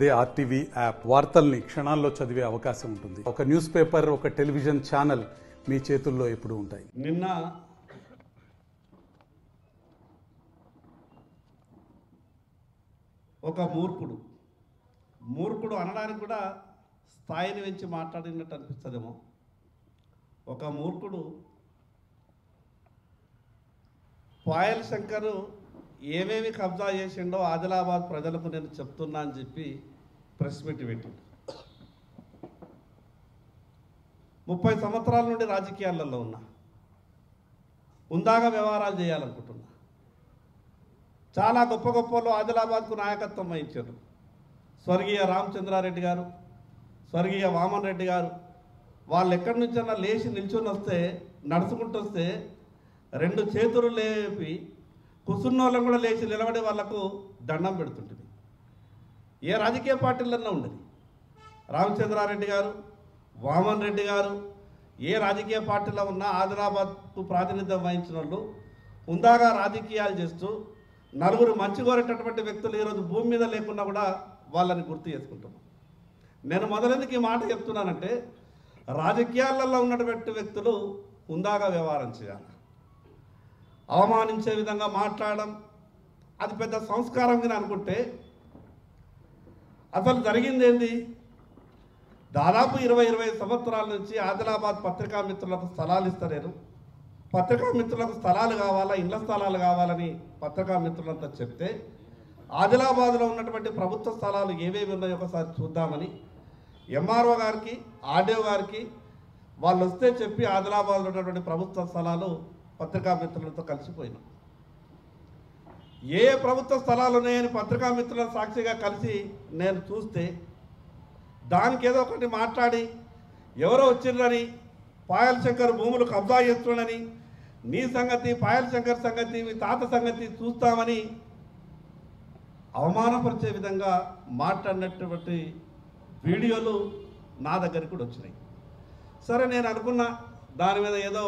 అదే RTV app వార్తల్ని క్షణాల్లో చదివే అవకాశం ఉంటుంది. ఒక న్యూస్ పేపర్, ఒక టెలివిజన్ ఛానల్ మీ చేతుల్లో ఎప్పుడూ ఉంటాయి. నిన్న ఒక మూర్ఖుడు అనడానికి కూడా స్థాయిని పెంచి మాట్లాడినట్టు అనిపిస్తుందేమో. ఒక మూర్ఖుడు పాయల్ శంకర్ ఏమేమి కబ్జా చేసిండో ఆదిలాబాద్ ప్రజలకు నేను చెప్తున్నా అని చెప్పి ప్రెస్ మీట్ పెట్టిండు. 30 సంవత్సరాల నుండి రాజకీయాలలో ఉన్నా, ఉందాగా వ్యవహారాలు చేయాలనుకుంటున్నా. చాలా గొప్ప గొప్పలు ఆదిలాబాద్కు నాయకత్వం వహించారు. స్వర్గీయ రామచంద్రారెడ్డి గారు, స్వర్గీయ వామన్ రెడ్డి గారు. వాళ్ళు ఎక్కడి నుంచన్నా లేచి నిల్చొని వస్తే, నడుచుకుంటూ వస్తే 2 చేతులు లేపి కుసున్నోళ్ళం కూడా లేచి నిలబడి వాళ్లకు దండం పెడుతుంటుంది. ఏ రాజకీయ పార్టీలన్నా ఉండదు. రామచంద్రారెడ్డి గారు, వామన్ రెడ్డి గారు ఏ రాజకీయ పార్టీలో ఉన్నా ఆదిలాబాద్కు ప్రాతినిధ్యం వహించిన వాళ్ళు ఉందాగా రాజకీయాలు చేస్తూ నలుగురు మంచి కోరేటటువంటి వ్యక్తులు ఈరోజు భూమి మీద లేకున్నా కూడా వాళ్ళని గుర్తు చేసుకుంటున్నాం. నేను మొదలెందుకు ఈ మాట చెప్తున్నానంటే, రాజకీయాలలో ఉన్నటువంటి వ్యక్తులు ఉందాగా వ్యవహారం చేయాలి. అవమానించే విధంగా మాట్లాడడం అది పెద్ద సంస్కారం కింద అనుకుంటే, అసలు జరిగింది ఏంది? దాదాపు 20 సంవత్సరాల నుంచి ఆదిలాబాద్ పత్రికా మిత్రులకు స్థలాలు ఇస్తలేరు. పత్రికా మిత్రులకు స్థలాలు కావాలా, ఇళ్ల స్థలాలు కావాలని పత్రికా మిత్రులంతా చెప్తే, ఆదిలాబాద్లో ఉన్నటువంటి ప్రభుత్వ స్థలాలు ఏవేవి ఉన్నాయో ఒకసారి చూద్దామని ఎంఆర్ఓ గారికి, ఆర్డీఓ గారికి వాళ్ళు వస్తే చెప్పి ఆదిలాబాద్లో ఉన్నటువంటి ప్రభుత్వ స్థలాలు పత్రికా మిత్రులతో కలిసిపోయినాం. ఏ ప్రభుత్వ స్థలాలు ఉన్నాయని పత్రికా మిత్రుల సాక్షిగా కలిసి నేను చూస్తే, దానికి ఏదో ఒకటి మాట్లాడి ఎవరో వచ్చిందని పాయల్ శంకర్ భూములు కబ్జా చేస్తున్నాడని, నీ సంగతి, పాయల్ శంకర్ సంగతి, మీ తాత సంగతి చూస్తామని అవమానపరిచే విధంగా మాట్లాడినటువంటి వీడియోలు నా దగ్గరికి కూడా వచ్చినాయి. సరే, నేను అనుకున్నా దాని మీద ఏదో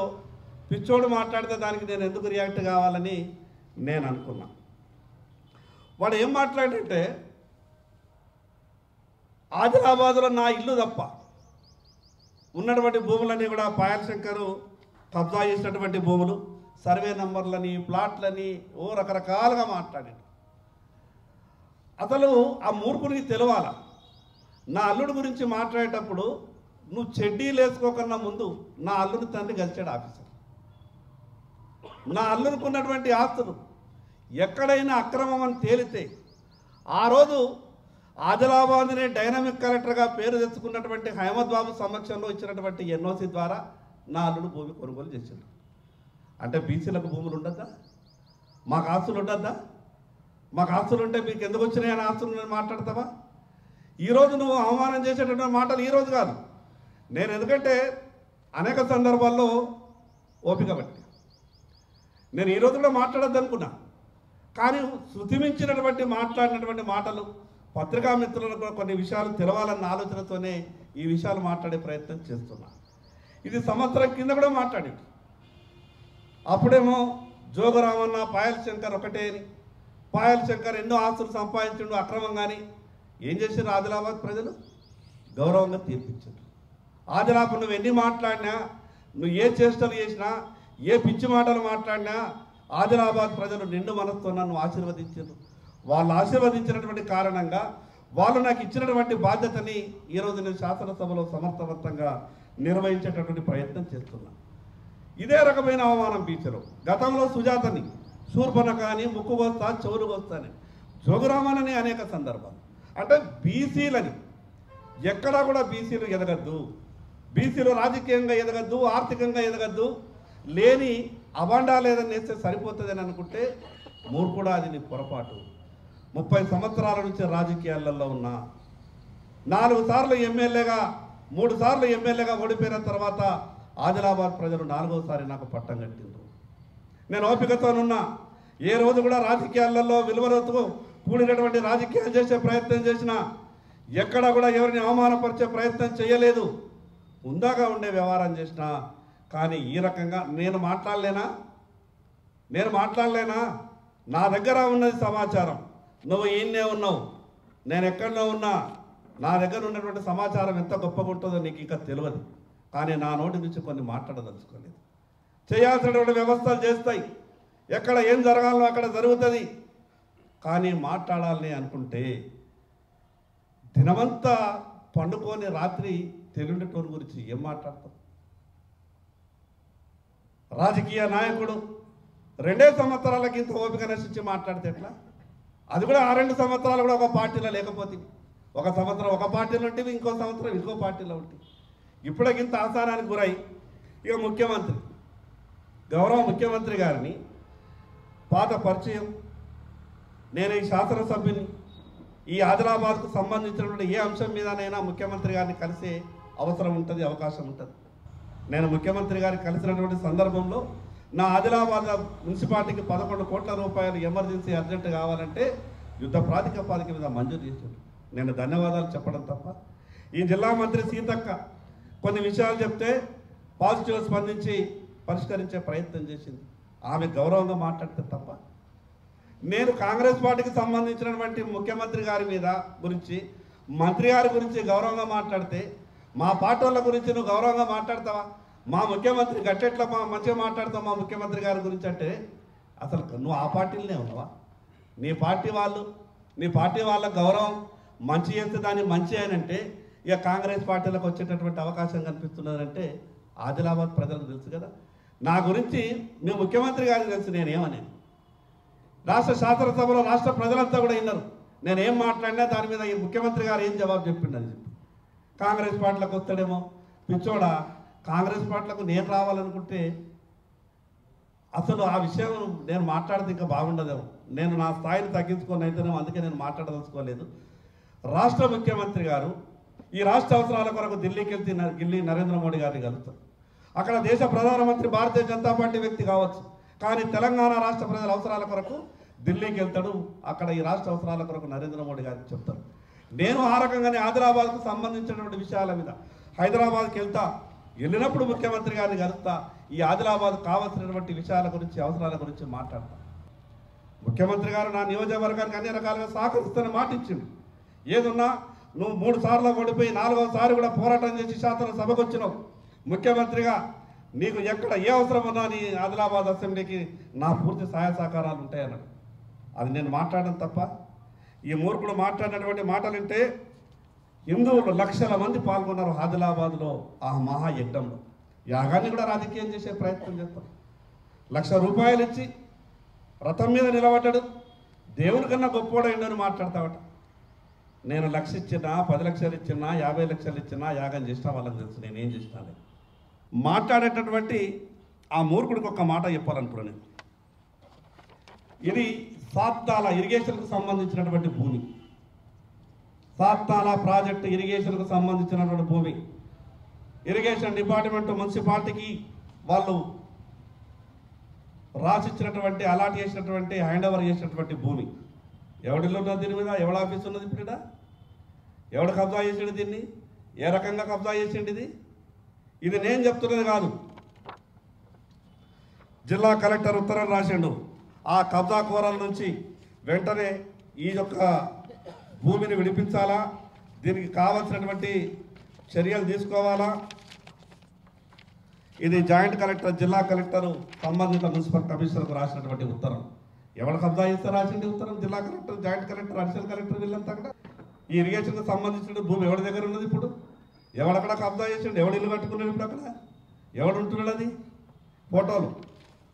పిచ్చోడు మాట్లాడితే దానికి నేను ఎందుకు రియాక్ట్ కావాలని నేను అనుకున్నా. వాడు ఏం మాట్లాడంటే, ఆదిలాబాద్లో నా ఇల్లు తప్ప ఉన్నటువంటి భూములన్నీ కూడా పాయల్ శంకర్ కబ్జా చేసినటువంటి భూములు, సర్వే నంబర్లని, ప్లాట్లని రకరకాలుగా మాట్లాడాడు. అసలు ఆ మూర్ఖునికి తెలవాల. నా అల్లుడి గురించి మాట్లాడేటప్పుడు నువ్వు చెడ్డీలు వేసుకోకన్నా ముందు నా అల్లుడి తండ్రి కలిసాడు ఆఫీసర్. నా అల్లుడికి ఉన్నటువంటి ఆస్తులు ఎక్కడైనా అక్రమం అని తేలితే, ఆ రోజు ఆదిలాబాద్నే డైనమిక్ కలెక్టర్గా పేరు తెచ్చుకున్నటువంటి అహ్మద్ బాబు సమక్షంలో ఇచ్చినటువంటి ఎన్ఓసి ద్వారా నా అల్లుడు భూమి కొనుగోలు చేశాడు. అంటే బీసీలకు భూములు ఉండద్దా? మాకు ఆస్తులు ఉండద్దా? మాకు ఆస్తులు ఉంటే మీకు ఎందుకు వచ్చినాయని ఆస్తులు మాట్లాడతావా? ఈరోజు నువ్వు అవమానం చేసేటటువంటి మాటలు ఈరోజు కాదు. నేను ఎందుకంటే అనేక సందర్భాల్లో ఓపిక పట్టి నేను ఈరోజు కూడా మాట్లాడద్దు అనుకున్నా. కానీ శృతిమించినటువంటి మాట్లాడినటువంటి మాటలు పత్రికా మిత్రులకు కొన్ని విషయాలు తెలవాలన్న ఆలోచనతోనే ఈ విషయాలు మాట్లాడే ప్రయత్నం చేస్తున్నా. ఇది సంవత్సరం కింద కూడా మాట్లాడాడు. అప్పుడేమో జోగురామన్న, పాయల్ శంకర్ ఒకటే అని, పాయల్ శంకర్ ఎన్నో ఆస్తులు సంపాదించిండు అక్రమంగాని. ఏం చేశారు ఆదిలాబాద్ ప్రజలు? గౌరవంగా తీర్పిచ్చారు. ఆదిలాబాద్ నువ్వు ఎన్ని మాట్లాడినా, నువ్వు ఏ చేష్టలు చేసినా, ఏ పిచ్చి మాటలు మాట్లాడినా ఆదిలాబాద్ ప్రజలు నిండు మనసుతో నన్ను ఆశీర్వదించారు. వాళ్ళు ఆశీర్వదించినటువంటి కారణంగా వాళ్ళు నాకు ఇచ్చినటువంటి బాధ్యతని ఈరోజు నేను శాసనసభలో సమర్థవంతంగా నిర్వహించేటటువంటి ప్రయత్నం చేస్తున్నా. ఇదే రకమైన అవమానం బీచరు. గతంలో సుజాతని శూర్పణఖ అని, ముక్కుగోస్తా, చెవులుగోస్తాని, జోగురామనని అనేక సందర్భాలు. అంటే బీసీలని ఎక్కడా కూడా బీసీలు ఎదగద్దు, బీసీలు రాజకీయంగా ఎదగద్దు, ఆర్థికంగా ఎదగద్దు, లేని అబాండాలు ఏదైనా వేస్తే సరిపోతుందని అనుకుంటే మూర్ఖుడా, అది నీ పొరపాటు. 30 సంవత్సరాల నుంచి రాజకీయాలలో ఉన్నా, 4 సార్లు ఎమ్మెల్యేగా, 3 సార్లు ఎమ్మెల్యేగా ఓడిపోయిన తర్వాత ఆదిలాబాద్ ప్రజలు 4వసారి నాకు పట్టం కట్టిండ్రు. నేను ఓపికతోనున్నా. ఏ రోజు కూడా రాజకీయాలలో విలువలతో కూడినటువంటి రాజకీయాలు చేసే ప్రయత్నం చేసినా ఎక్కడా కూడా ఎవరిని అవమానపరిచే ప్రయత్నం చేయలేదు. ఉందాగా ఉండే వ్యవహారం చేసినా. కానీ ఈ రకంగా నేను మాట్లాడలేనా? నా దగ్గర ఉన్నది సమాచారం. నువ్వు ఈయన్నే ఉన్నావు, నేను ఎక్కడో ఉన్నా నా దగ్గర ఉన్నటువంటి సమాచారం ఎంత గొప్పగా ఉంటుందో నీకు ఇంకా తెలియదు. కానీ నా నోటి నుంచి కొన్ని మాట్లాడదలుచుకోలేదు. చేయాల్సినటువంటి వ్యవస్థలు చేస్తాయి, ఎక్కడ ఏం జరగాలో అక్కడ జరుగుతుంది. కానీ మాట్లాడాలని అనుకుంటే దినమంతా పండుకొని రాత్రి తెలియటోని గురించి ఏం మాట్లాడతాం? రాజకీయ నాయకుడు 2 సంవత్సరాలకి ఇంత ఓపిక నశించి మాట్లాడితే ఎట్లా? అది కూడా ఆ 2 సంవత్సరాలు కూడా ఒక పార్టీలో లేకపోతే, ఒక సంవత్సరం ఒక పార్టీలో ఉంటే ఇంకో సంవత్సరం ఇంకో పార్టీలో ఉంటే, ఇప్పటికి ఇంత ఆసానానికి గురై ఇక ముఖ్యమంత్రి, గౌరవ ముఖ్యమంత్రి గారిని పాత పరిచయం, నేను ఈ శాసనసభ్యుని, ఈ ఆదిలాబాద్కు సంబంధించినటువంటి ఏ అంశం మీదనైనా ముఖ్యమంత్రి గారిని కలిసే అవసరం ఉంటుంది, అవకాశం ఉంటుంది. నేను ముఖ్యమంత్రి గారిని కలిసినటువంటి సందర్భంలో నా ఆదిలాబాద్ మున్సిపాలిటీకి 11 కోట్ల రూపాయలు ఎమర్జెన్సీ అర్జెంట్ కావాలంటే యుద్ధ ప్రాతిపదిక మీద మంజూరు చేశాడు. నేను ధన్యవాదాలు చెప్పడం తప్ప, ఈ జిల్లా మంత్రి సీతక్క కొన్ని విషయాలు చెప్తే పాజిటివ్ స్పందించి పరిష్కరించే ప్రయత్నం చేసింది. ఆమె గౌరవంగా మాట్లాడితే తప్ప, నేను కాంగ్రెస్ పార్టీకి సంబంధించినటువంటి ముఖ్యమంత్రి గారి మీద గురించి, మంత్రి గారి గురించి గౌరవంగా మాట్లాడితే, మా పార్టీ వాళ్ళ గురించి నువ్వు గౌరవంగా మాట్లాడతావా? మా ముఖ్యమంత్రి గట్టెట్లా మంచిగా మాట్లాడతావు మా ముఖ్యమంత్రి గారి గురించి అంటే, అసలు నువ్వు ఆ పార్టీలనే ఉన్నావా? నీ పార్టీ వాళ్ళ గౌరవం మంచి చేస్తే దాన్ని మంచి అంటే ఇక కాంగ్రెస్ పార్టీలకు వచ్చేటటువంటి అవకాశం కనిపిస్తున్నదంటే ఆదిలాబాద్ ప్రజలకు తెలుసు కదా. నా గురించి మీ ముఖ్యమంత్రి గారికి తెలుసు నేనేమని. రాష్ట్ర శాసనసభలో రాష్ట్ర ప్రజలంతా కూడా విన్నారు. నేనేం మాట్లాడినా దాని మీద ఈ ముఖ్యమంత్రి గారు ఏం జవాబు చెప్పిండని చెప్పి. కాంగ్రెస్ పార్టీలకు వస్తాడేమో పిచ్చోడా, కాంగ్రెస్ పార్టీలకు నేను రావాలనుకుంటే అసలు ఆ విషయం నేను మాట్లాడితే ఇంకా బాగుండదేమో. నేను నా స్థాయిని తగ్గించుకొని అయితేనేమో, అందుకే నేను మాట్లాడదలుచుకోలేదు. రాష్ట్ర ముఖ్యమంత్రి గారు ఈ రాష్ట్ర అవసరాల కొరకు ఢిల్లీకి వెళ్తే నరేంద్ర మోడీ గారిని కలుగుతారు. అక్కడ దేశ ప్రధానమంత్రి భారతీయ జనతా పార్టీ వ్యక్తి కావచ్చు, కానీ తెలంగాణ రాష్ట్ర ప్రజల అవసరాల కొరకు ఢిల్లీకి వెళ్తాడు. అక్కడ ఈ రాష్ట్ర అవసరాల కొరకు నరేంద్ర మోడీ గారికి చెప్తారు. నేను ఆ రకంగానే ఆదిలాబాద్కు సంబంధించినటువంటి విషయాల మీద హైదరాబాద్కి వెళ్ళినప్పుడు ముఖ్యమంత్రి గారిని కలుస్తా, ఈ ఆదిలాబాద్ కావాల్సినటువంటి విషయాల గురించి, అవసరాల గురించి మాట్లాడతా. ముఖ్యమంత్రి గారు నా నియోజకవర్గానికి అన్ని రకాలుగా సహకరిస్తానని మాట ఇచ్చిండు. ఏదున్నా నువ్వు 3 సార్లు ఓడిపోయి 4వసారి కూడా పోరాటం చేసి శాసనసభకు వచ్చినావు. ముఖ్యమంత్రిగా నీకు ఎక్కడ ఏ అవసరం ఉన్నా నీ ఆదిలాబాద్ అసెంబ్లీకి నా పూర్తి సహాయ సహకారాలు ఉంటాయన్నాడు. అది నేను మాట్లాడడం తప్ప, ఈ మూర్ఖుడు మాట్లాడినటువంటి మాటలు వింటే హిందువులు లక్షల మంది పాల్గొన్నారు ఆదిలాబాద్లో ఆ మహాయజ్ఞంలో. యాగాన్ని కూడా రాజకీయం చేసే ప్రయత్నం చేస్తారు. ₹1,00,000 ఇచ్చి రథం మీద నిలబడ్డాడు, దేవుని కన్నా గొప్పోడైండని మాట్లాడతావట. నేను 1,00,000 ఇచ్చినా, 10 లక్షలు ఇచ్చినా, 50 లక్షలు ఇచ్చినా యాగం చేసినా వాళ్ళకి తెలుసు నేనేం చేసినాను. మాట్లాడేటటువంటి ఆ మూర్ఖుడికి ఒక మాట చెప్పాలనుకున్నాను నేను. ఇది సాత్తాల ఇరిగేషన్కు సంబంధించినటువంటి భూమి, సాత్తాల ప్రాజెక్టు ఇరిగేషన్కు సంబంధించినటువంటి భూమి. ఇరిగేషన్ డిపార్ట్మెంట్ మున్సిపాలిటీకి వాళ్ళు రాసిచ్చినటువంటి, అలాట్ చేసినటువంటి, హ్యాండ్ ఓవర్ చేసినటువంటి భూమి. ఎవడిలో ఉన్నది దీని మీద? ఎవడ ఆఫీస్ ఉన్నది ఇప్పుడు? ఎవడు కబ్జా చేసిండు దీన్ని? ఏ రకంగా కబ్జా చేసిండు? ఇది నేను చెప్తున్నది కాదు, జిల్లా కలెక్టర్ ఉత్తరం రాసిండు. ఆ కబ్జా కోరాల నుంచి వెంటనే ఈ యొక్క భూమిని విడిపించాలా, దీనికి కావాల్సినటువంటి చర్యలు తీసుకోవాలా. ఇది జాయింట్ కలెక్టర్, జిల్లా కలెక్టర్ సంబంధిత మున్సిపల్ కమిషనర్కు రాసినటువంటి ఉత్తరం. ఎవరు కబ్జా చేస్తే రాసింది ఉత్తరం? జిల్లా collector, joint collector, additional collector వీళ్ళంతా కూడా. ఈ ఇరిగేషన్కి సంబంధించిన భూమి ఎవరి దగ్గర ఉన్నది ఇప్పుడు? ఎవడక్కడ కబ్జా చేసిండు? ఎవడు ఇల్లు కట్టుకున్నాడు ఇప్పుడు అక్కడ? ఎవడు ఉంటున్నాడు? అది ఫోటోలు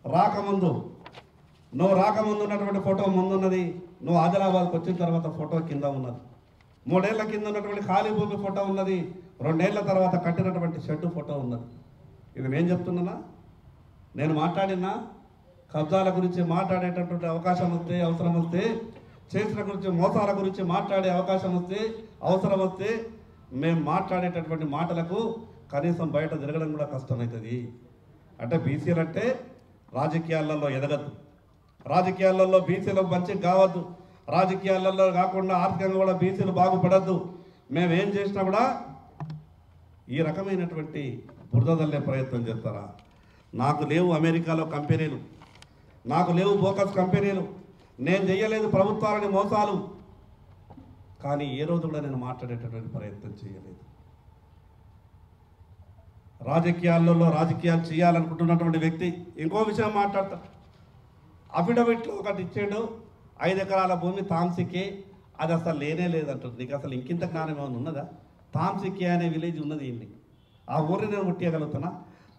రాకముందు, నువ్వు రాకముందు ఉన్నటువంటి ఫోటో ముందున్నది, నువ్వు ఆదిలాబాద్కి వచ్చిన తర్వాత ఫోటో కింద ఉన్నది. 3 ఏళ్ల కింద ఉన్నటువంటి ఖాళీ భూమి ఫోటో ఉన్నది. 2 ఏళ్ల తర్వాత కట్టినటువంటి షెడ్డు ఫోటో ఉన్నది. ఇది నేను చెప్తున్నానా? నేను మాట్లాడినా? కబ్జాల గురించి మాట్లాడేటటువంటి అవకాశం వస్తే, అవసరం వస్తే, చేసిన గురించి, మోసాల గురించి మాట్లాడే అవకాశం వస్తే, అవసరం వస్తే, మేము మాట్లాడేటటువంటి మాటలకు కనీసం బయట తిరగడం కూడా కష్టమవుతుంది. అంటే బీసీలు అంటే రాజకీయాలలో ఎదగద్దు, రాజకీయాలలో బీసీలు మంచి కావద్దు, రాజకీయాలలో కాకుండా ఆర్థికంగా కూడా బీసీలు బాగుపడద్దు. మేమేం చేసినా కూడా ఈ రకమైనటువంటి బురదల్లే ప్రయత్నం చేస్తారా? నాకు లేవు అమెరికాలో కంపెనీలు, నాకు లేవు బోకస్ కంపెనీలు, నేను చేయలేదు ప్రభుత్వాలని మోసాలు. కానీ ఏ రోజు కూడా నేను మాట్లాడేటటువంటి ప్రయత్నం చేయలేదు. రాజకీయాలు చేయాలనుకుంటున్నటువంటి వ్యక్తి ఇంకో విషయం మాట్లాడతాడు. అఫిడవిట్లో ఒకటి ఇచ్చాడు, 5 ఎకరాల భూమి తాంసికే, అది అసలు లేనే లేదంటారు. నీకు అసలు ఇంకింత జ్ఞానం ఏమైనా ఉన్నదా? తాంసికే అనే విలేజ్ ఉన్నది ఏంటి? ఆ ఊరిని నేను ముట్టియగలుగుతున్నా?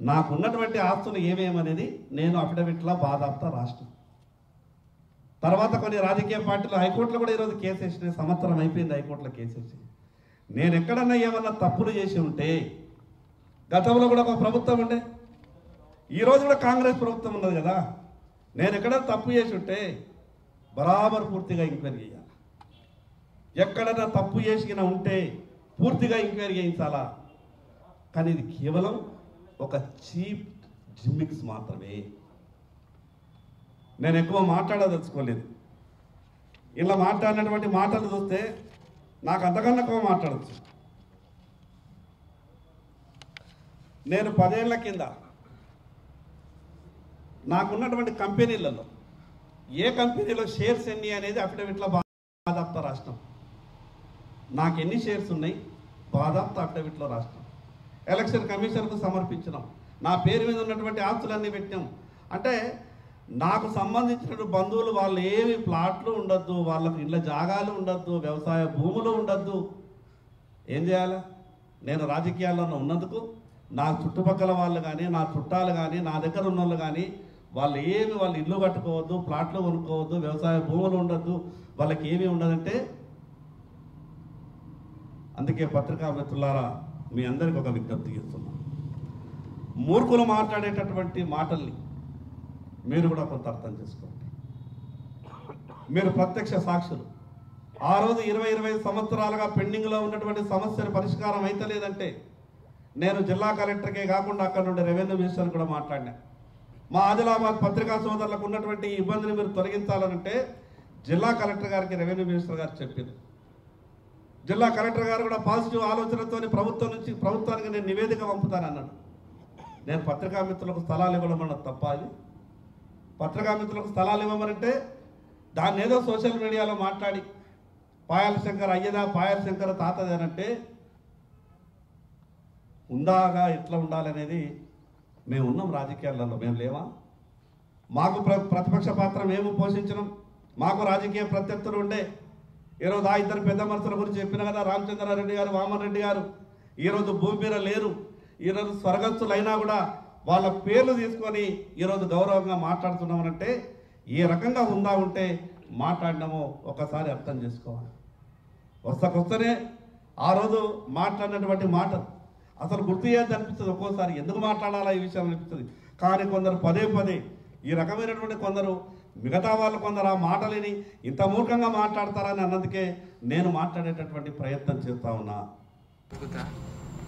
నాకున్నటువంటి ఆస్తులు ఏమేమనేది నేను అఫిడవిట్లో బాధాప్తా రాష్ట్రం. తర్వాత కొన్ని రాజకీయ పార్టీలు హైకోర్టులో కూడా ఈరోజు కేసు వేసినాయి. సంవత్సరం అయిపోయింది హైకోర్టులో కేసు వేసి. నేను ఎక్కడన్నా ఏమన్నా తప్పులు చేసి ఉంటే, గతంలో కూడా ఒక ప్రభుత్వం ఉండే, ఈరోజు కూడా కాంగ్రెస్ ప్రభుత్వం ఉన్నది కదా, నేను ఎక్కడన్నా తప్పు చేసి ఉంటే బరాబర్ పూర్తిగా ఎంక్వైరీ చేయాలి. ఎక్కడన్నా తప్పు చేసిన ఉంటే పూర్తిగా ఎంక్వైరీ చేయించాలా. కానీ ఇది కేవలం ఒక చీప్ జిమ్మిక్స్ మాత్రమే. నేను ఎక్కువ మాట్లాడదలుచుకోలేదు. ఇలా మాట్లాడినటువంటి మాటలు చూస్తే నాకు అంతకన్నా ఎక్కువ మాట్లాడచ్చు. నేను 10 ఏళ్ల కింద నాకున్నటువంటి కంపెనీలలో ఏ కంపెనీలో షేర్స్ ఎన్ని అనేది అఫిడవిట్లో బాధాప్తా రాష్ట్రం. నాకు ఎన్ని షేర్స్ ఉన్నాయి బాధాప్తా అఫిడవిట్లో రాష్ట్రం. ఎలక్షన్ కమిషన్కు సమర్పించినాం. నా పేరు మీద ఉన్నటువంటి ఆస్తులన్నీ పెట్టాం. అంటే నాకు సంబంధించిన బంధువులు వాళ్ళు ఏమి ప్లాట్లు ఉండొద్దు, వాళ్ళకి ఇళ్ళ జాగాలు ఉండొద్దు, వ్యవసాయ భూములు ఉండొద్దు. ఏం చేయాలి? నేను రాజకీయాల్లో ఉన్నందుకు నా చుట్టుపక్కల వాళ్ళు కానీ, నా చుట్టాలు కానీ, నా దగ్గర ఉన్న వాళ్ళు కానీ వాళ్ళు ఇల్లు కట్టుకోవద్దు, ప్లాట్లు కొనుక్కోవద్దు, వ్యవసాయ భూములు ఉండొద్దు, వాళ్ళకి ఏమీ ఉండదంటే. అందుకే పత్రికా మిత్రులారా, మీ అందరికీ ఒక విజ్ఞప్తి చేస్తున్నాను. మూర్ఖులు మాట్లాడేటటువంటి మాటల్ని మీరు కూడా కొంత అర్థం చేసుకోండి. మీరు ప్రత్యక్ష సాక్షులు. ఆ రోజు 20 సంవత్సరాలుగా పెండింగ్లో ఉన్నటువంటి సమస్యలు పరిష్కారం అయితే లేదంటే నేను జిల్లా కలెక్టర్కే కాకుండా అక్కడ నుండి రెవెన్యూ మినిస్టర్ కూడా మాట్లాడినా. మా ఆదిలాబాద్ పత్రికా సోదరులకు ఉన్నటువంటి ఇబ్బందిని మీరు తొలగించాలనంటే జిల్లా కలెక్టర్ గారికి రెవెన్యూ మినిస్టర్ గారు చెప్పింది. జిల్లా కలెక్టర్ గారు కూడా పాజిటివ్ ఆలోచనతో ప్రభుత్వానికి నేను నివేదిక పంపుతానన్నాడు. నేను పత్రికా మిత్రులకు స్థలాలు ఇవ్వడం అన్నది తప్ప? అది పత్రికా మిత్రులకు స్థలాలు ఇవ్వమనంటే దాన్ని ఏదో సోషల్ మీడియాలో మాట్లాడి పాయల శంకర్ అయ్యదా, పాయల శంకర్ తాతదేనంటే ఉందాగా ఎట్లా ఉండాలనేది మేము ఉన్నాం రాజకీయాలలో, మేము లేవా? మాకు ప్రతిపక్ష పాత్ర మేము పోషించడం, మాకు రాజకీయ ప్రత్యర్థులు ఉండే. ఈరోజు ఆ 2 పెద్ద మనుషుల గురించి చెప్పిన కదా, రామచంద్రారెడ్డి గారు, వామన్ రెడ్డి గారు ఈరోజు భూమి మీద లేరు. ఈరోజు స్వర్గస్థులైనా కూడా వాళ్ళ పేర్లు తీసుకొని ఈరోజు గౌరవంగా మాట్లాడుతున్నామనంటే ఏ రకంగా ఉంటే మాట్లాడినామో ఒకసారి అర్థం చేసుకోవాలి. వస్తకొస్తనే ఆ రోజు మాట్లాడినటువంటి మాటలు అసలు గుర్తు చేయద్దు అనిపిస్తుంది. ఒక్కోసారి ఎందుకు మాట్లాడాలా ఈ విషయం అనిపిస్తుంది. కానీ కొందరు పదే ఈ రకమైనటువంటి కొందరు మిగతా వాళ్ళు కొందరు ఆ మాటలని ఇంత మూర్ఖంగా మాట్లాడతారని అన్నందుకే నేను మాట్లాడేటటువంటి ప్రయత్నం చేస్తా ఉన్నా.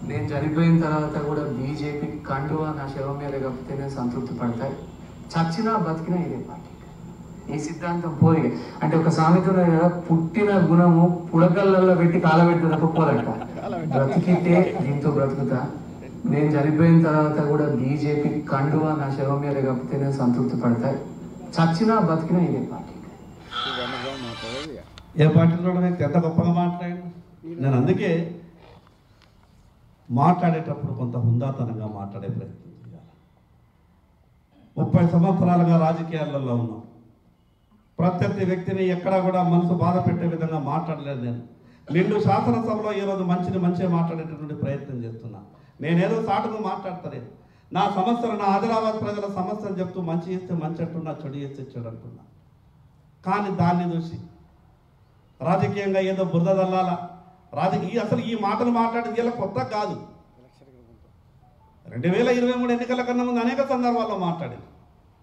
నేను చనిపోయిన తర్వాత కూడా బీజేపీ కండువా నా శవం మీద కప్పితే నేను సంతృప్తి పడతాయి. చచ్చినా బతికినా ఇదే పార్టీ. ఈ సిద్ధాంతం పోయి అంటే ఒక సామెత ఉన్నది కదా, పుట్టిన గుణము పుడకళ్ళల్లో పెట్టి కాలబెట్టి తప్పపోదంట. బ్రతికితే దీంతో బ్రతుకుతా. నేను చనిపోయిన తర్వాత కూడా బీజేపీ కండువా నా శవం మీద కప్పితే నేను సంతృప్తి పడతాయి. చచ్చినా బతికినా ఇదే పార్టీ. ఏ పార్టీలో ఎంత గొప్పగా మాట్లాడి. నేను అందుకే మాట్లాడేటప్పుడు కొంత హుందాతనంగా మాట్లాడే ప్రయత్నం చేయాలి. 30 సంవత్సరాలుగా రాజకీయాలలో ఉన్నాం. ప్రత్యర్థి వ్యక్తిని ఎక్కడా కూడా మనసు బాధ పెట్టే విధంగా మాట్లాడలేదు. నేను నిండు శాసనసభలో ఈరోజు మంచిగా మాట్లాడేటటువంటి ప్రయత్నం చేస్తున్నా. నేనేదో సాటుగా మాట్లాడతలేదు. నా సమస్యలు, నా ఆదిలాబాద్ ప్రజల సమస్యలు చెప్తూ మంచి చేస్తే మంచి అంటున్నా, చెడు చేస్తే చెడు అంటున్నా. కానీ దాన్ని చూసి రాజకీయంగా ఏదో బురద దల్లాల అసలు ఈ మాటలు మాట్లాడేది ఇలా కొత్త కాదు. 2023 ఎన్నికల కన్నా ముందు అనేక సందర్భాల్లో మాట్లాడింది.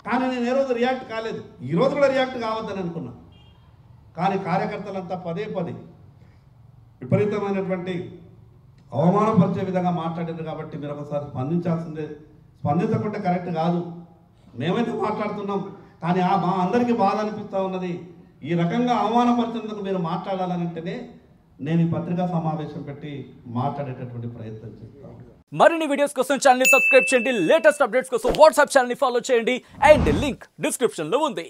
కానీ నేను ఏ రోజు రియాక్ట్ కాలేదు. ఈరోజు కూడా రియాక్ట్ కావద్దని అనుకున్నా. కానీ కార్యకర్తలంతా పదే విపరీతమైనటువంటి అవమానపరిచే విధంగా మాట్లాడారు. కాబట్టి మీరు ఒకసారి స్పందించాల్సిందే. స్పందించకుంటే కరెక్ట్ కాదు. మేమైతే మాట్లాడుతున్నాం, కానీ మా అందరికీ బాధ అనిపిస్తూ ఉన్నది. ఈ రకంగా అవమానపరిచేందుకు మీరు మాట్లాడాలనంటేనే నేను ఈ పత్రికా సమావేశం పెట్టి మాట్లాడేటటువంటి ప్రయత్నం చేస్తాను. మరిన్ని వీడియోస్ కోసం ఛానల్ ని సబ్స్క్రైబ్ చేయండి. లేటెస్ట్ అప్డేట్స్ కోసం వాట్సాప్ ఛానల్ ని ఫాలో చేయండి. అండ్ లింక్ డిస్క్రిప్షన్ లో ఉంది.